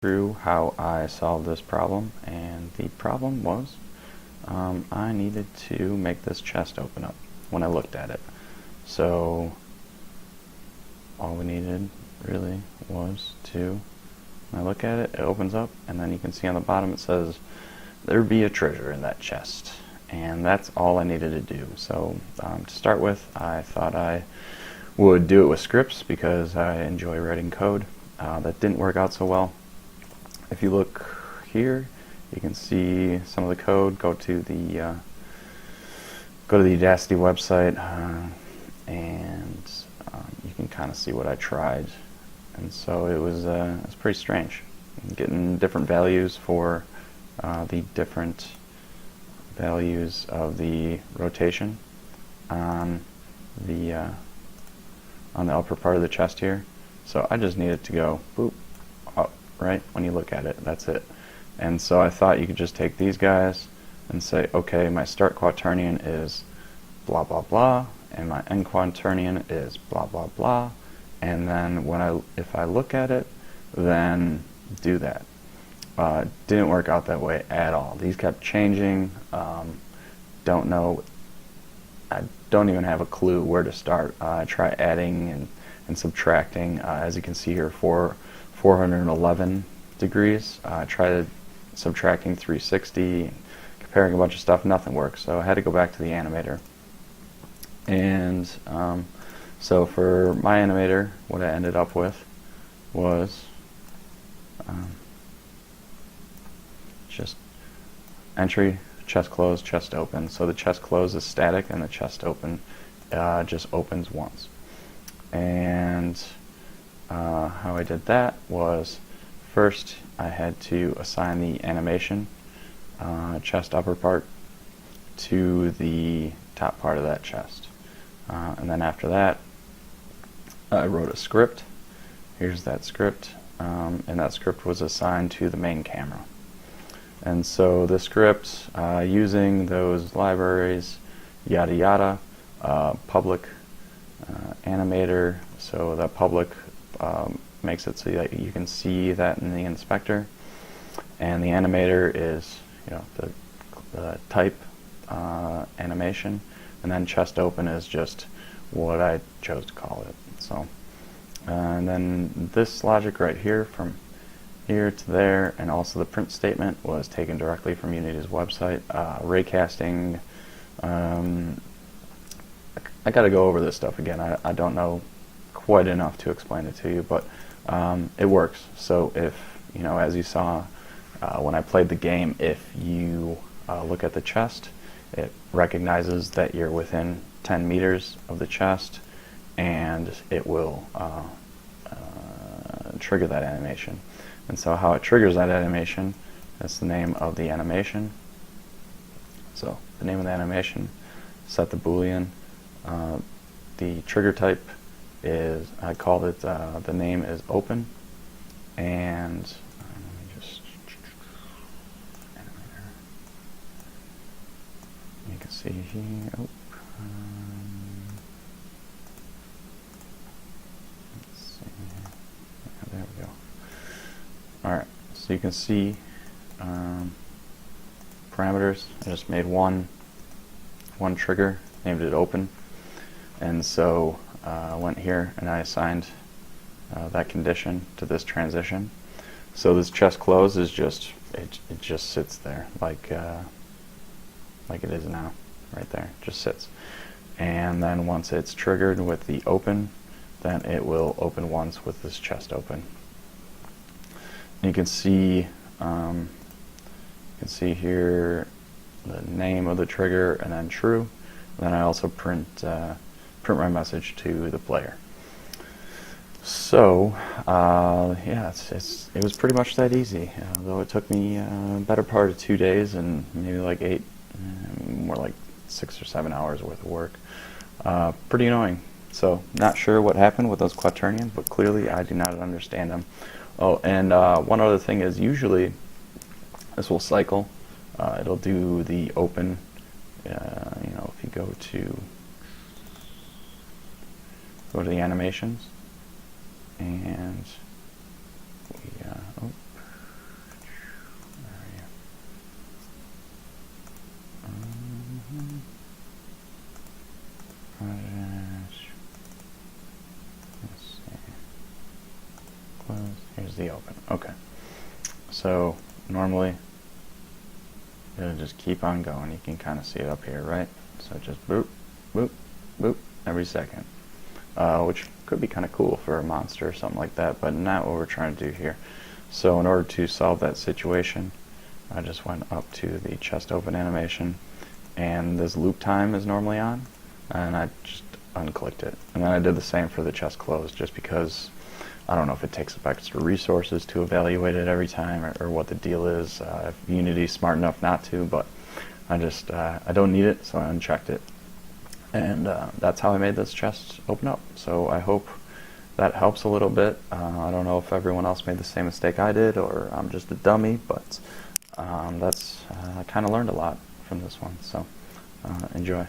through how I solved this problem, and the problem was I needed to make this chest open up when I looked at it. So all we needed really was to, when I look at it, it opens up, and then you can see on the bottom it says there be a treasure in that chest. And that's all I needed to do. So to start with, I thought I would do it with scripts because I enjoy writing code. That didn't work out so well. If you look here, you can see some of the code. Go to the Udacity website, and you can kind of see what I tried. And so it was pretty strange, getting different values for the different values of the rotation on the upper part of the chest here. So I just need it to go boop up, right? When you look at it, that's it. And so I thought you could just take these guys and say, okay, my start quaternion is blah blah blah, and my end quaternion is blah blah blah, and then if I look at it, then do that. Didn't work out that way at all. These kept changing. Don't know. I don't even have a clue where to start. I try adding and subtracting. As you can see here, 411 degrees. I tried subtracting 360, comparing a bunch of stuff. Nothing works. So I had to go back to the animator. And so for my animator, what I ended up with was just entry, chest close, chest open. So the chest close is static, and the chest open just opens once. And how I did that was, first I had to assign the animation chest upper part to the top part of that chest. And then after that, I wrote a script. Here's that script, and that script was assigned to the main camera. And so the script, using those libraries, yada yada, public animator, so that public makes it so that you can see that in the inspector, and the animator is, the type animation, and then chest open is just what I chose to call it. So, and then this logic right here, from here to there, and also the print statement, was taken directly from Unity's website. Raycasting, I got to go over this stuff again. I don't know quite enough to explain it to you, but it works. So if, as you saw when I played the game, if you look at the chest, it recognizes that you're within 10 meters of the chest, and it will trigger that animation. And so how it triggers that animation, that's the name of the animation. So the name of the animation, set the Boolean. The trigger type is, I called it, the name is open. And let me just, you can see here, let's see, yeah, there we go. Alright, so you can see parameters. I just made one trigger, named it open, and so I went here and I assigned that condition to this transition. So this chest close is just, it just sits there like it is now, right there, just sits. And then once it's triggered with the open, then it will open once with this chest open. You can see here the name of the trigger and then true. And then I also print my message to the player. So yeah, it was pretty much that easy. Though it took me a better part of 2 days and maybe like 8, more like 6 or 7 hours worth of work. Pretty annoying. So not sure what happened with those quaternions, but clearly I do not understand them. Oh, and one other thing is, usually this will cycle. It'll do the open. If you go to the animations, and Here's the open. Okay. So normally it'll just keep on going. You can kind of see it up here, right? So just boop, boop, boop every second, which could be kind of cool for a monster or something like that, but not what we're trying to do here. So in order to solve that situation, I just went up to the chest open animation, and this loop time is normally on, and I just unclicked it. And then I did the same for the chest close, just because I don't know if it takes up extra resources to evaluate it every time, or what the deal is, if Unity's smart enough not to, but I just, I don't need it, so I unchecked it. And that's how I made this chest open up. So I hope that helps a little bit. I don't know if everyone else made the same mistake I did, or I'm just a dummy, but I kind of learned a lot from this one, so enjoy.